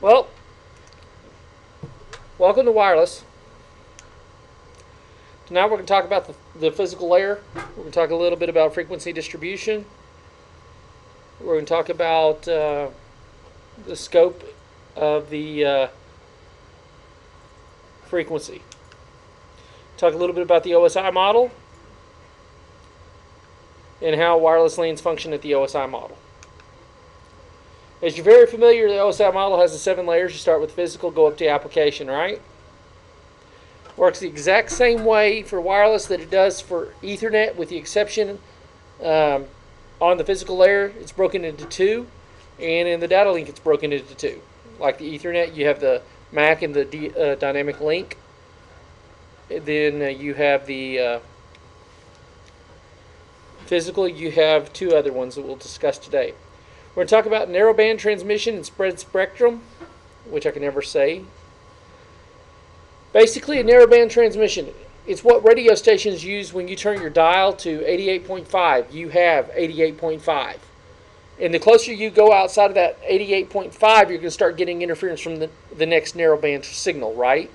Well, welcome to wireless. Now we're going to talk about the physical layer. We're going to talk a little bit about frequency distribution. We're going to talk about the scope of the frequency. Talk a little bit about the OSI model and how wireless lanes function at the OSI model. As you're very familiar, the OSI model has the 7 layers. You start with physical, go up to application, right? Works the exact same way for wireless that it does for Ethernet, with the exception on the physical layer, it's broken into 2, and in the data link, it's broken into 2. Like the Ethernet, you have the MAC and the dynamic link. Then you have the physical, you have 2 other ones that we'll discuss today. We're going to talk about narrowband transmission and spread spectrum, which I can never say. Basically, a narrowband transmission, it's what radio stations use when you turn your dial to 88.5. You have 88.5. And the closer you go outside of that 88.5, you're going to start getting interference from the next narrowband signal, right?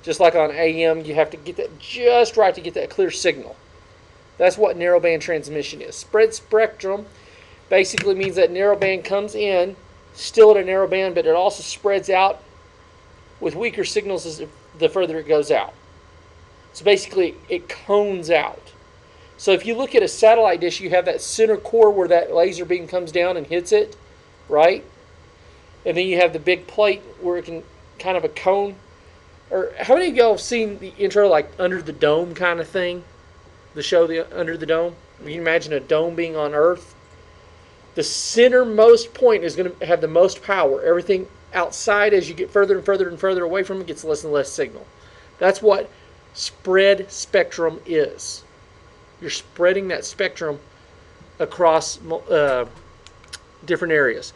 Just like on AM, you have to get that just right to get that clear signal. That's what narrowband transmission is. Spread spectrum basically means that narrowband comes in still at a narrowband, but it also spreads out with weaker signals as the further it goes out. So basically, it cones out. So if you look at a satellite dish, you have that center core where that laser beam comes down and hits it, right? And then you have the big plate where it can kind of a cone. Or how many of y'all have seen the intro, like Under the Dome kind of thing? The show, Under the Dome? You can imagine a dome being on Earth. The centermost point is going to have the most power. Everything outside, as you get further and further and further away from it, gets less and less signal. That's what spread spectrum is. You're spreading that spectrum across different areas.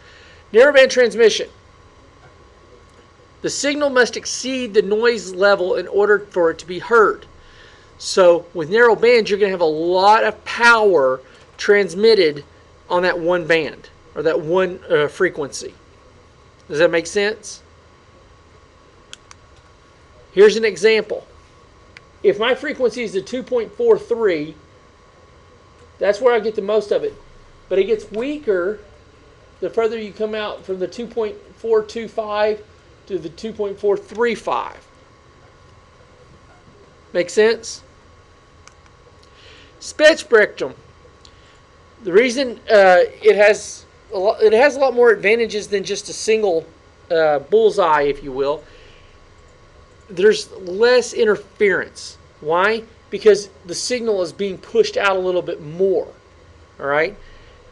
Narrowband transmission. The signal must exceed the noise level in order for it to be heard. So with narrowband, you're going to have a lot of power transmitted on that one band or that one frequency. Does that make sense? Here's an example. If my frequency is a 2.43, that's where I get the most of it. But it gets weaker the further you come out from the 2.425 to the 2.435. Make sense? Spread spectrum. The reason it has a lot more advantages than just a single bullseye, if you will. There's less interference. Why? Because the signal is being pushed out a little bit more. All right?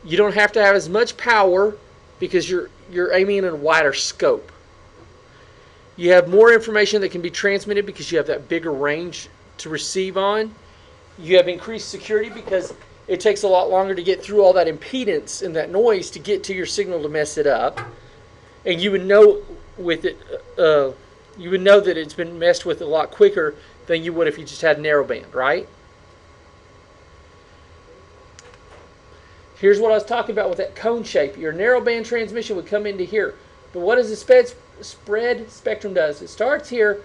You don't have to have as much power because you're aiming in a wider scope. You have more information that can be transmitted because you have that bigger range to receive on. You have increased security because it takes a lot longer to get through all that impedance and that noise to get to your signal to mess it up. And you would know with it, you would know that it's been messed with a lot quicker than you would if you just had narrowband, right? Here's what I was talking about with that cone shape. Your narrowband transmission would come into here. But what does the spread spectrum does? It starts here,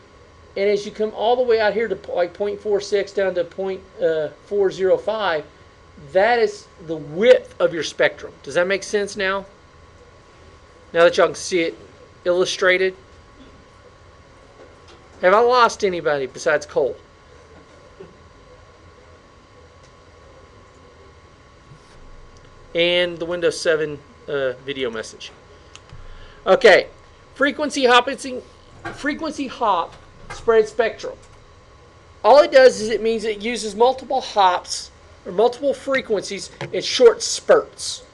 and as you come all the way out here to like 0.46 down to 0.405, that is the width of your spectrum. Does that make sense now? Now that y'all can see it illustrated? Have I lost anybody besides Cole? And the Windows 7 video message. Okay, frequency hop spread spectrum. All it does is it means it uses multiple hops or multiple frequencies in short spurts.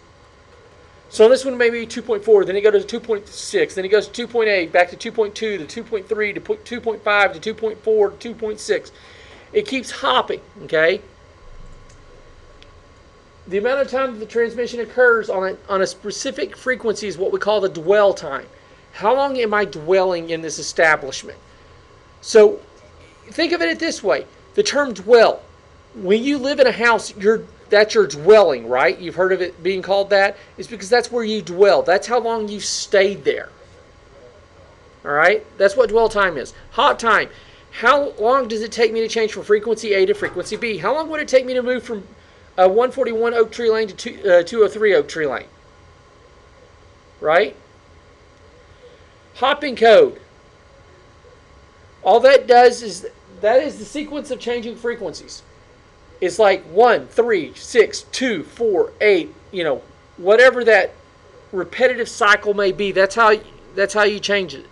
So this one may be 2.4, then it goes to 2.6, then it goes to 2.8, back to 2.2, to 2.3, to 2.5, to 2.4, to 2.6. It keeps hopping, okay? The amount of time that the transmission occurs on a specific frequency is what we call the dwell time. How long am I dwelling in this establishment? So think of it this way. The term dwell. When you live in a house, that's your dwelling, right? You've heard of it being called that. It's because that's where you dwell. That's how long you stayed there. All right, that's what dwell time is. Hop time. How long does it take me to change from frequency A to frequency B? How long would it take me to move from 141 Oak Tree Lane to 203 Oak Tree Lane? Right? Hop encode. All that does is that is the sequence of changing frequencies. It's like 1, 3, 6, 2, 4, 8, whatever that repetitive cycle may be. That's how you change it.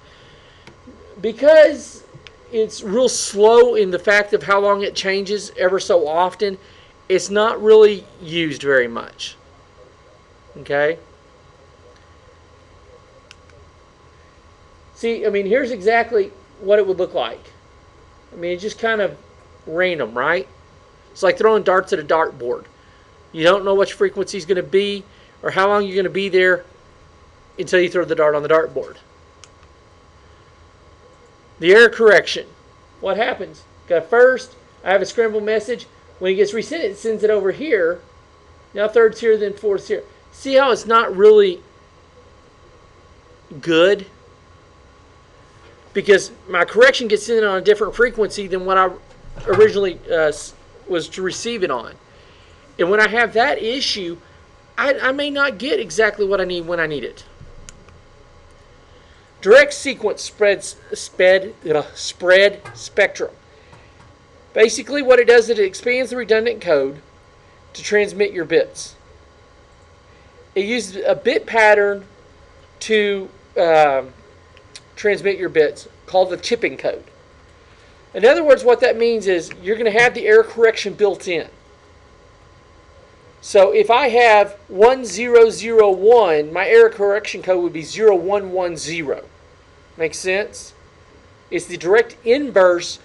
Because it's real slow in the fact of how long it changes ever so often, it's not really used very much. Okay? See, here's exactly what it would look like. It's just kind of random, right? It's like throwing darts at a dartboard. You don't know what your frequency is going to be or how long you're going to be there until you throw the dart on the dartboard. The error correction. What happens? First, I have a scrambled message. When it gets resent, it sends it over here. Now third's here, then fourth's here. See how it's not really good? Because my correction gets sent on a different frequency than what I originally was to receive it on. And when I have that issue, I may not get exactly what I need when I need it. Direct sequence spread spectrum. Basically what it does is it expands the redundant code to transmit your bits. It uses a bit pattern to transmit your bits called the chipping code. In other words, what that means is you're going to have the error correction built in. So if I have 1001, my error correction code would be 0110. Makes sense? It's the direct inverse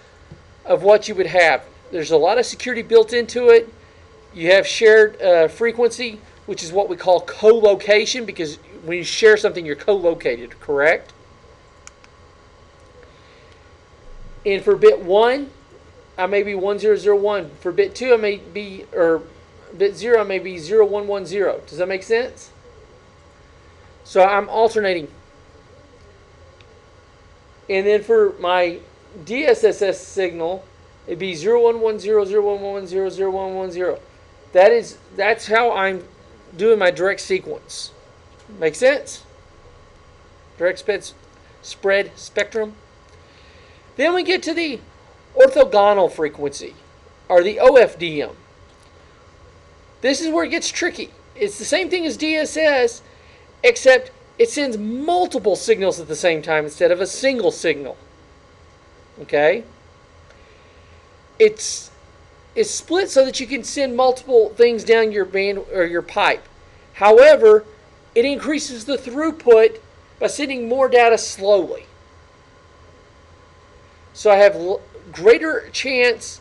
of what you would have. There's a lot of security built into it. You have shared frequency, which is what we call co-location, because when you share something, you're co-located, correct? And for bit 1, I may be 1001. For bit 2, I may be, or bit 0, I may be 0110. Does that make sense? So I'm alternating. And then for my DSSS signal, it'd be 0110, 0110, 0110. That's how I'm doing my direct sequence. Make sense? Direct spread spectrum. Then we get to the orthogonal frequency, or the OFDM. This is where it gets tricky. It's the same thing as DSS, except it sends multiple signals at the same time instead of a single signal. Okay? It's split so that you can send multiple things down your band or your pipe. However, it increases the throughput by sending more data slowly. So I have greater chance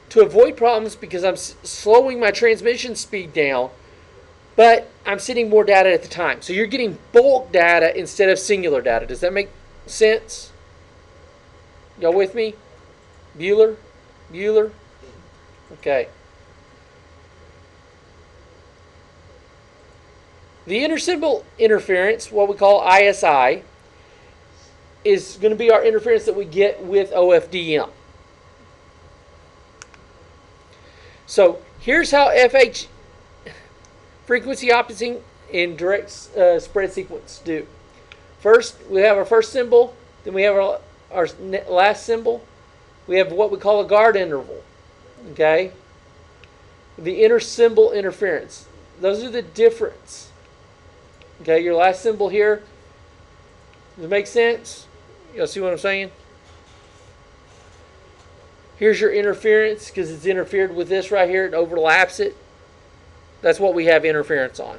to avoid problems because I'm slowing my transmission speed down, but I'm sending more data at the time. So you're getting bulk data instead of singular data. Does that make sense? Y'all with me? Bueller? Okay. The intersymbol interference, what we call ISI, is going to be our interference that we get with OFDM. So here's how FH, frequency opposing and direct spread sequence, do. First, we have our first symbol. Then we have our last symbol. We have what we call a guard interval. Okay? The intersymbol interference. Those are the difference. Okay, your last symbol here. Does it make sense? Y'all see what I'm saying? Here's your interference because it's interfered with this right here. It overlaps it. That's what we have interference on.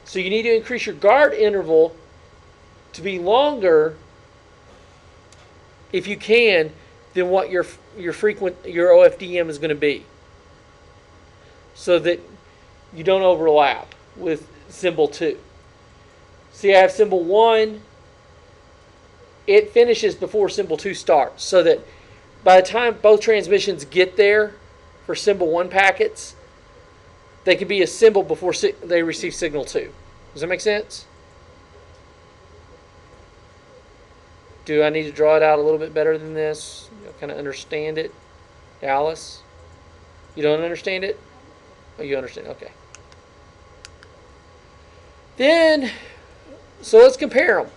So you need to increase your guard interval to be longer, if you can, than what your OFDM is going to be, so that you don't overlap with symbol 2. See, I have symbol 1. It finishes before symbol 2 starts, so that by the time both transmissions get there for symbol 1 packets, they can be a symbol before they receive signal 2. Does that make sense? Do I need to draw it out a little bit better than this? You kind of understand it? Alice? You don't understand it? Oh, you understand. Okay. Then, so let's compare them.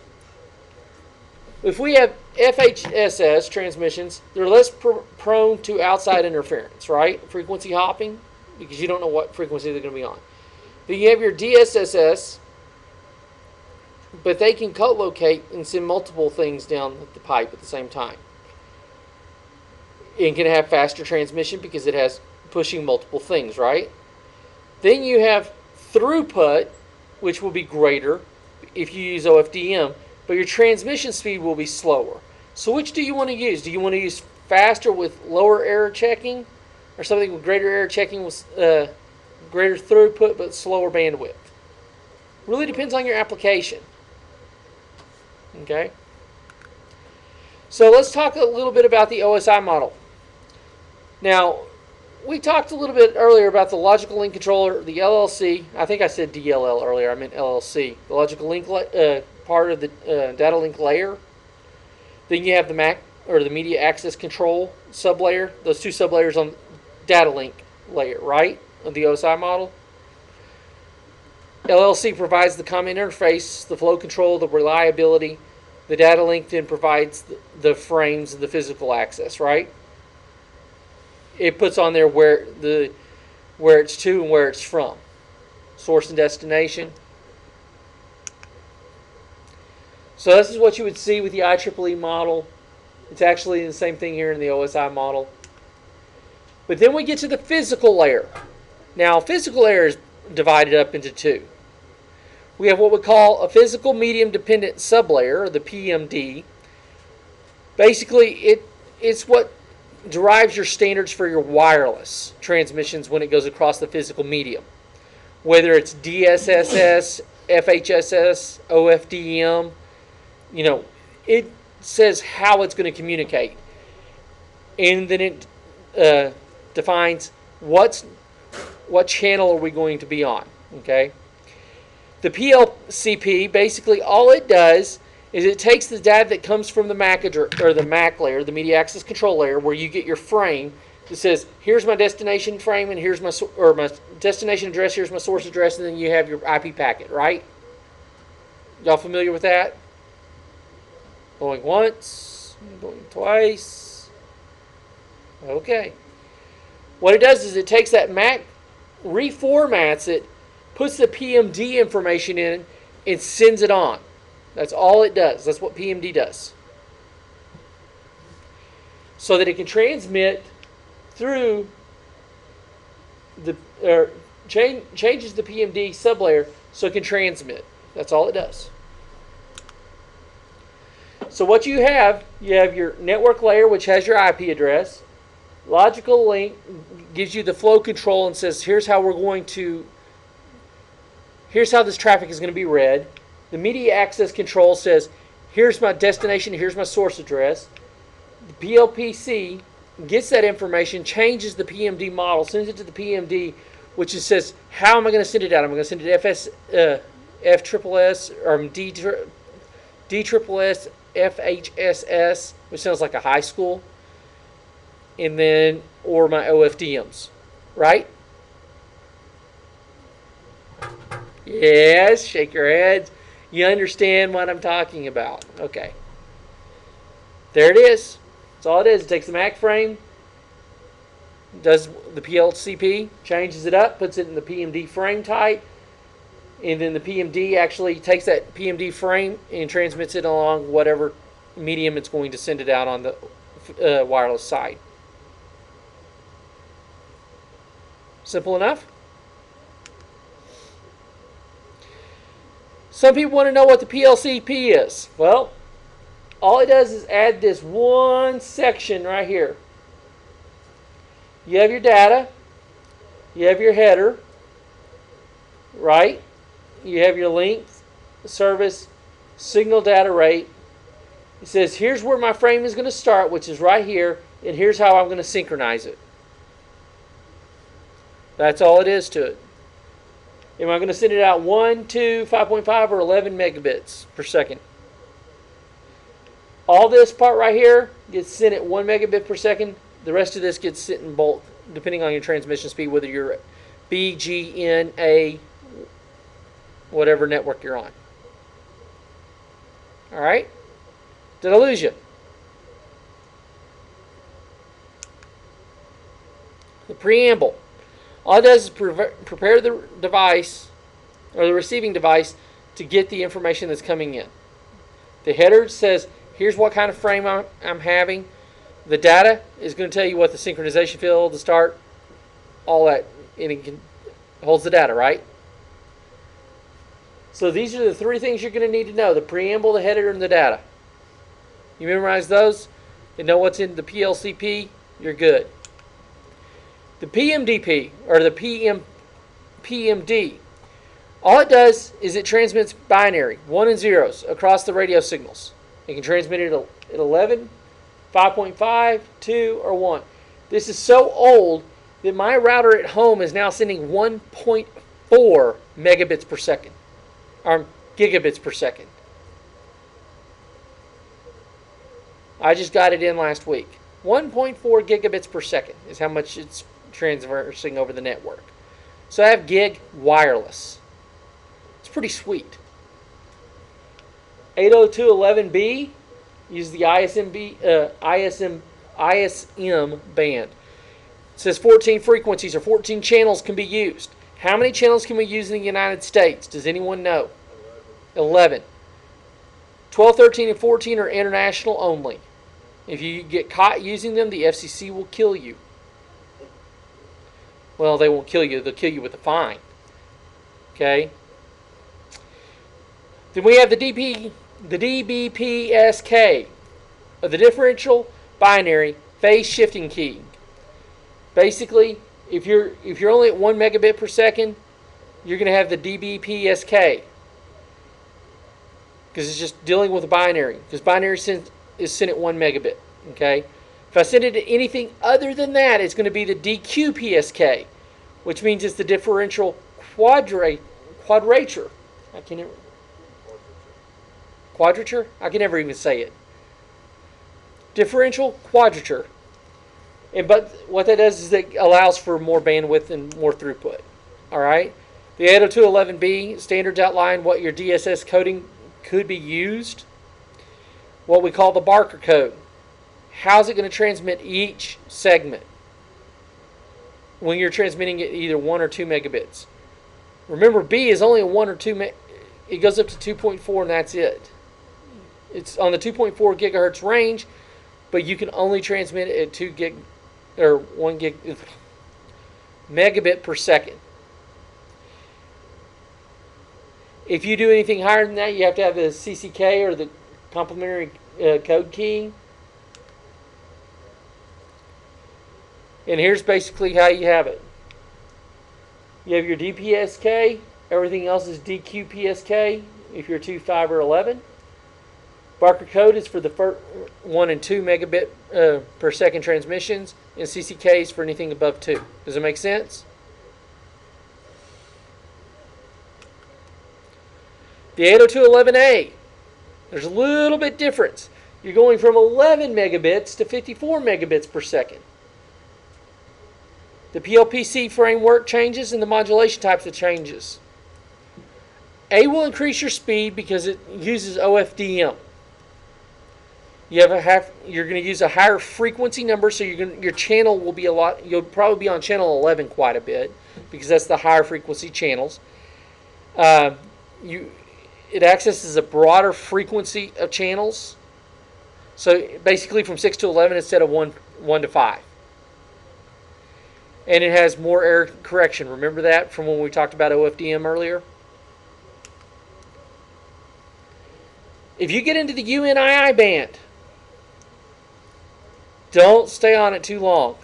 If we have FHSS transmissions, they're less prone to outside interference, right? Frequency hopping, because you don't know what frequency they're going to be on. Then you have your DSSS, but they can co-locate and send multiple things down the pipe at the same time. It can have faster transmission because it has pushing multiple things, right? Then you have throughput, which will be greater if you use OFDM, but your transmission speed will be slower. So which do you want to use? Do you want to use faster with lower error checking, or something with greater error checking with greater throughput but slower bandwidth? Really depends on your application. Okay. So let's talk a little bit about the OSI model. Now, we talked a little bit earlier about the logical link controller, the LLC. I think I said DLL earlier. I meant LLC. The logical link part of the data link layer. Then you have the MAC or the media access control sublayer. Those two sublayers on data link layer, right, of the OSI model. LLC provides the common interface, the flow control, the reliability. The data link then provides the frames and the physical access, right? It puts on there where it's to and where it's from. Source and destination. So this is what you would see with the IEEE model. It's actually the same thing here in the OSI model. But then we get to the physical layer. Now, physical layer is divided up into two. We have what we call a physical medium dependent sublayer, or the PMD. Basically, it's what derives your standards for your wireless transmissions when it goes across the physical medium. Whether it's DSSS, FHSS, OFDM, it says how it's going to communicate. And then it defines what channel are we going to be on, okay? The PLCP, basically all it does is it takes the data that comes from the MAC or the MAC layer, the media access control layer, where you get your frame that says, here's my destination frame and here's my destination address, here's my source address, and then you have your IP packet, right? Y'all familiar with that? Going once, going twice. Okay. What it does is it takes that MAC, reformats it, puts the PMD information in, and sends it on. That's all it does. That's what PMD does. So that it can transmit through changes the PMD sublayer so it can transmit. That's all it does. So what you have your network layer, which has your IP address. Logical link gives you the flow control and says, here's how this traffic is going to be read. The media access control says, here's my destination, here's my source address. The PLPC gets that information, changes the PMD model, sends it to the PMD, which says, how am I going to send it out? I'm going to send it to FSSS or DSSS, FHSS, which sounds like a high school, and then, or my OFDMs, right? Yes, shake your heads. You understand what I'm talking about. Okay. There it is. That's all it is. It takes the MAC frame, does the PLCP, changes it up, puts it in the PMD frame type, and then the PMD actually takes that PMD frame and transmits it along whatever medium it's going to send it out on the wireless side. Simple enough? Some people want to know what the PLCP is. Well, all it does is add this one section right here. You have your data. You have your header. Right? You have your length, service, signal data rate. It says, here's where my frame is going to start, which is right here, and here's how I'm going to synchronize it. That's all it is to it. Am I going to send it out 1, 2, 5.5, or 11 megabits per second? All this part right here gets sent at 1 megabit per second. The rest of this gets sent in bulk, depending on your transmission speed, whether you're B, G, N, A, whatever network you're on. All right? Did I lose you? The preamble. All it does is prepare the device or the receiving device to get the information that's coming in. The header says, here's what kind of frame I'm having. The data is going to tell you what the synchronization field, the start, all that, and it holds the data, right? So these are the three things you're going to need to know: the preamble, the header, and the data. You memorize those and know what's in the PLCP, you're good. The PMDP, or the PMD, all it does is it transmits binary, 1 and 0s, across the radio signals. It can transmit it at 11, 5.5, 2, or 1. This is so old that my router at home is now sending 1.4 megabits per second, or gigabits per second. I just got it in last week. 1.4 gigabits per second is how much it's transversing over the network. So I have gig wireless. It's pretty sweet. 802.11b uses the ISM band. It says 14 frequencies or 14 channels can be used. How many channels can we use in the United States? Does anyone know? 11. 12, 13, and 14 are international only. If you get caught using them, the FCC will kill you. Well, they won't kill you. They'll kill you with a fine. Okay? Then we have the DBPSK, or the differential binary phase shifting key. Basically, if you're only at 1 megabit per second, you're going to have the DBPSK, because it's just dealing with a binary. Because binary is sent at 1 megabit. Okay. If I send it to anything other than that, it's going to be the DQPSK, which means it's the differential quadrature. Quadrature? I can never even say it. Differential quadrature. But what that does is it allows for more bandwidth and more throughput. All right. The 802.11b standards outline what your DSS coding could be used. What we call the Barker code. How's it going to transmit each segment when you're transmitting it either 1 or 2 megabits? Remember, B is only a 1 or 2 it goes up to 2.4 and that's it. It's on the 2.4 gigahertz range, but you can only transmit it at 2 gig or 1 gig megabit per second. If you do anything higher than that, you have to have the CCK or the complementary code key. And here's basically how you have it. You have your DPSK. Everything else is DQPSK if you're 2, 5, or 11. Barker code is for the first 1 and 2 megabit per second transmissions, and CCK is for anything above 2. Does it make sense? The 802.11a, there's a little bit difference. You're going from 11 megabits to 54 megabits per second. The PLPC framework changes and the modulation types of changes. A will increase your speed because it uses OFDM. You're going to use a higher frequency number, so your channel will be you'll probably be on channel 11 quite a bit because that's the higher frequency channels. It accesses a broader frequency of channels. So basically from 6 to 11 instead of 1 to 5. And it has more error correction. Remember that from when we talked about OFDM earlier? If you get into the UNII band, don't stay on it too long.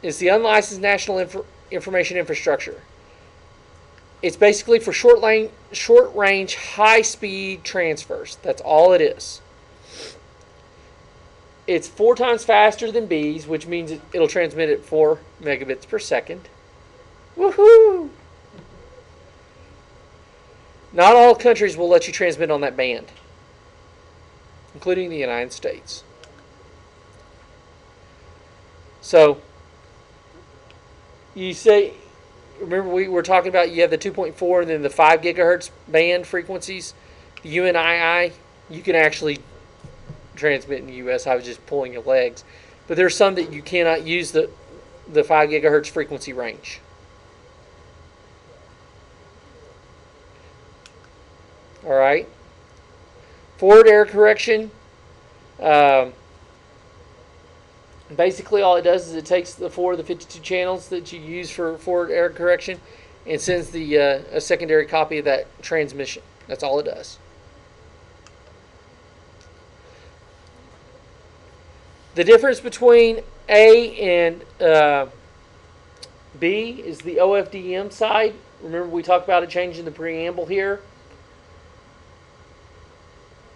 It's the Unlicensed National Information Infrastructure. It's basically for short range, high speed transfers. That's all it is. It's 4 times faster than B's, which means it'll transmit at 4 megabits per second. Woohoo! Not all countries will let you transmit on that band, including the United States. So, you say, remember we were talking about you have the 2.4 and then the 5 gigahertz band frequencies, the UNII, you can actually transmit in the US. I was just pulling your legs. But there's some that you cannot use the 5 gigahertz frequency range. All right. Forward error correction. Basically, all it does is it takes the 4 of the 52 channels that you use for forward error correction and sends the a secondary copy of that transmission. That's all it does. The difference between A and B is the OFDM side. Remember we talked about it changing the preamble here,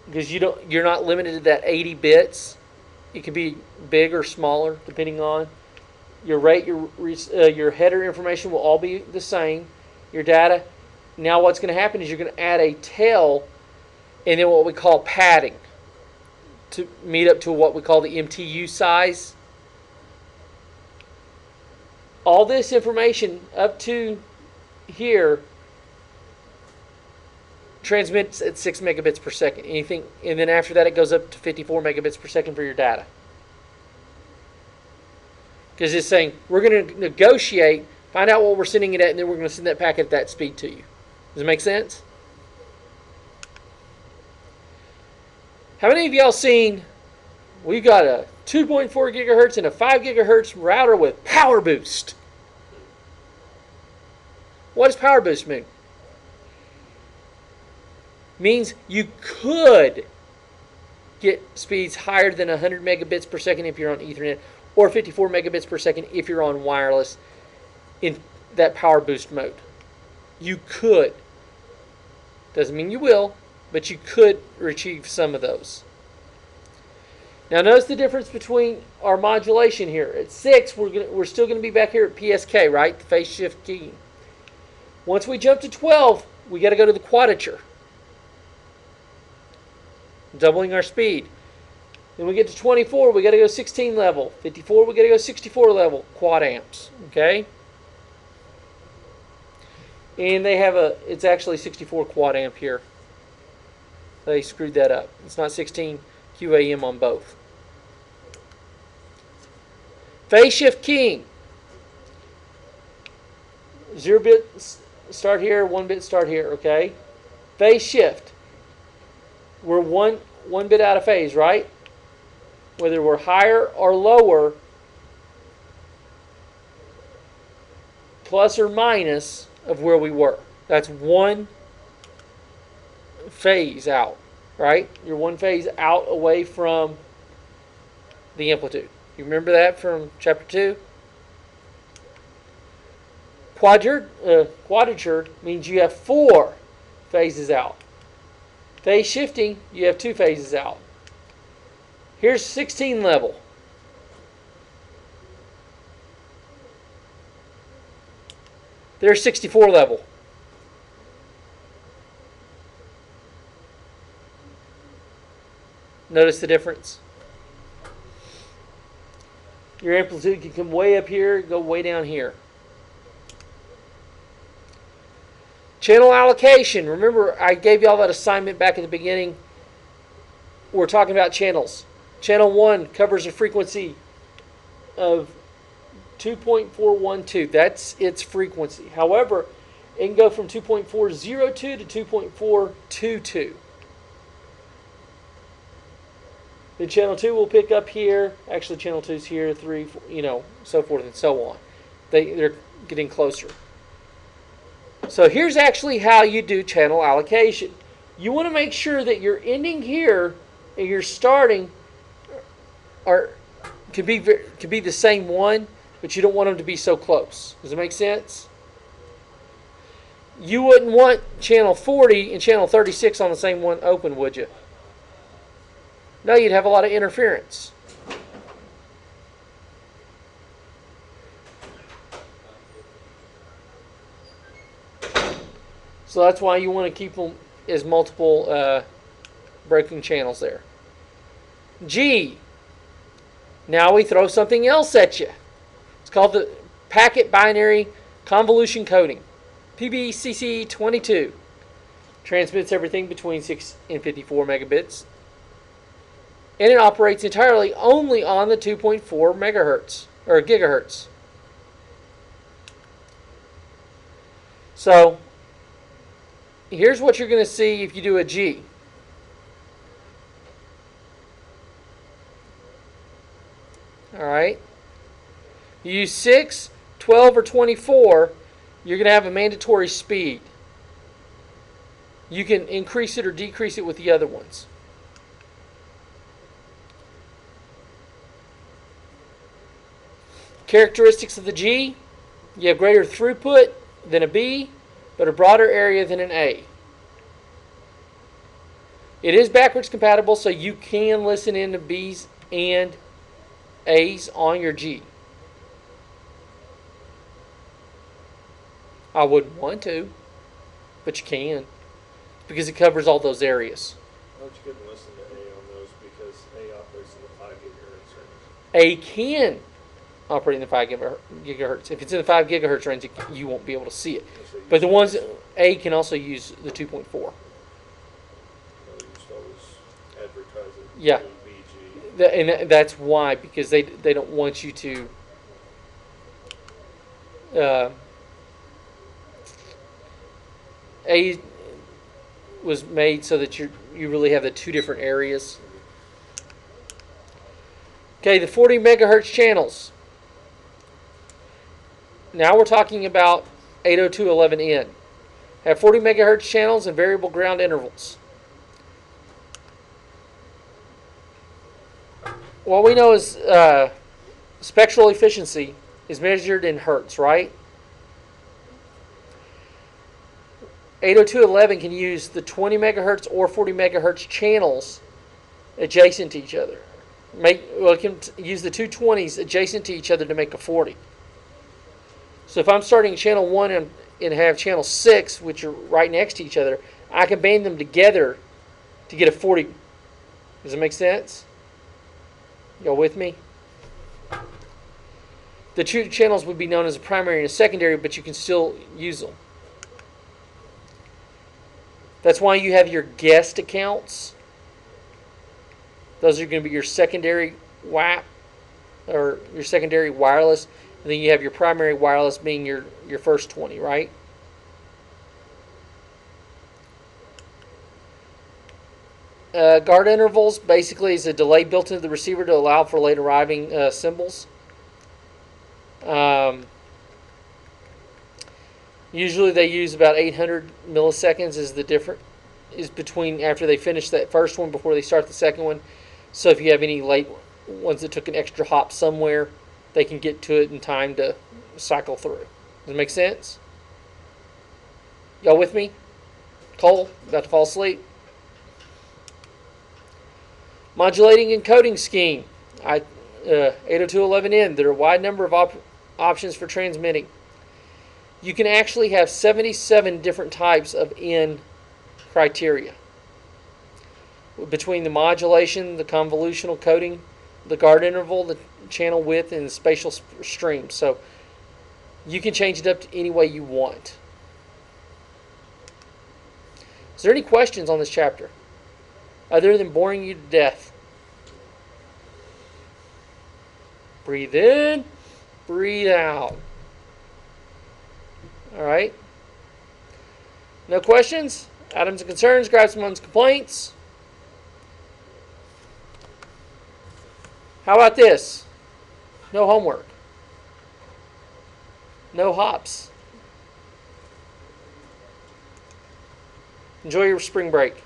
because you're not limited to that 80 bits. It can be big or smaller depending on your rate. Your header information will all be the same. Your data. Now what's going to happen is you're going to add a tail and then what we call padding to meet up to what we call the MTU size. All this information up to here transmits at 6 megabits per second. Anything, and then after that it goes up to 54 megabits per second for your data. Because it's saying we're going to negotiate, find out what we're sending it at, and then we're going to send that packet at that speed to you. Does it make sense? How many of y'all seen, we've got a 2.4 gigahertz and a 5 gigahertz router with power boost? What does power boost mean? Means you could get speeds higher than 100 megabits per second if you're on Ethernet, or 54 megabits per second if you're on wireless in that power boost mode. You could. Doesn't mean you will, but you could achieve some of those. Now notice the difference between our modulation here. At 6, we're still going to be back here at PSK, right? The phase shift key. Once we jump to 12, we got to go to the quadrature, doubling our speed. Then we get to 24, we got to go 16 level. 54, we got to go 64 level quad amps. Okay? And they have it's actually 64 quad amp here. They screwed that up. It's not 16 QAM on both. Phase shift keying. 0 bit start here, 1 bit start here, okay? Phase shift. We're one bit out of phase, right? Whether we're higher or lower, plus or minus of where we were. That's one phase out, right? You're one phase out away from the amplitude. You remember that from chapter 2? Quadrature means you have 4 phases out. Phase shifting, you have 2 phases out. Here's 16 level. There's 64 level. Notice the difference? Your amplitude can come way up here, go way down here. Channel allocation. Remember, I gave y'all that assignment back at the beginning. We're talking about channels. Channel 1 covers a frequency of 2.412. That's its frequency. However, it can go from 2.402 to 2.422. Then channel 2 will pick up here. Actually, channel 2 is here, 3, 4, so forth and so on. They're getting closer. So here's actually how you do channel allocation. You want to make sure that your ending here and your starting can be the same one, but you don't want them to be so close. Does it make sense? You wouldn't want channel 40 and channel 36 on the same one open, would you? No, you'd have a lot of interference. So that's why you want to keep them as multiple breaking channels there. G. Now we throw something else at you. It's called the packet binary convolution coding. PBCC22 transmits everything between 6 and 54 megabits, and it operates entirely only on the 2.4 megahertz or gigahertz. So here's what you're going to see if you do a G. All right. You use 6, 12, or 24, you're going to have a mandatory speed. You can increase it or decrease it with the other ones. Characteristics of the G: you have greater throughput than a B, but a broader area than an A. It is backwards compatible, so you can listen into B's and A's on your G. I wouldn't want to, but you can, because it covers all those areas. But you couldn't listen to A on those because A operates in the 5 gigahertz range. A can operate in the 5 gigahertz. If it's in the 5 gigahertz range, you won't be able to see it. But the ones, A can also use the 2.4. You used to always advertise it. Yeah. BG. And that's why, because they don't want you to A was made so that you really have the two different areas. Okay, the 40 megahertz channels. Now we're talking about 802.11n. Have 40 megahertz channels and variable ground intervals. What we know is spectral efficiency is measured in hertz, right? 802.11 can use the 20 megahertz or 40 megahertz channels adjacent to each other. It can use the two 20s adjacent to each other to make a 40. So if I'm starting channel 1 and have channel 6, which are right next to each other, I can band them together to get a 40. Does it make sense? Y'all with me? The two channels would be known as a primary and a secondary, but you can still use them. That's why you have your guest accounts. Those are going to be your secondary WAP or your secondary wireless. And then you have your primary wireless being your first 20, right? Guard intervals basically is a delay built into the receiver to allow for late arriving symbols. Usually they use about 800 milliseconds is between after they finish that first one before they start the second one. So if you have any late ones that took an extra hop somewhere, they can get to it in time to cycle through. Does it make sense? Y'all with me? Cole, about to fall asleep? Modulating encoding scheme. 802.11n. There are a wide number of options for transmitting. You can actually have 77 different types of N criteria. Between the modulation, the convolutional coding, the guard interval, the channel width, and the spatial stream. So you can change it up to any way you want. Is there any questions on this chapter other than boring you to death? Breathe in, breathe out. All right. No questions? Items and concerns? Grab someone's complaints. How about this? No homework. No hops. Enjoy your spring break.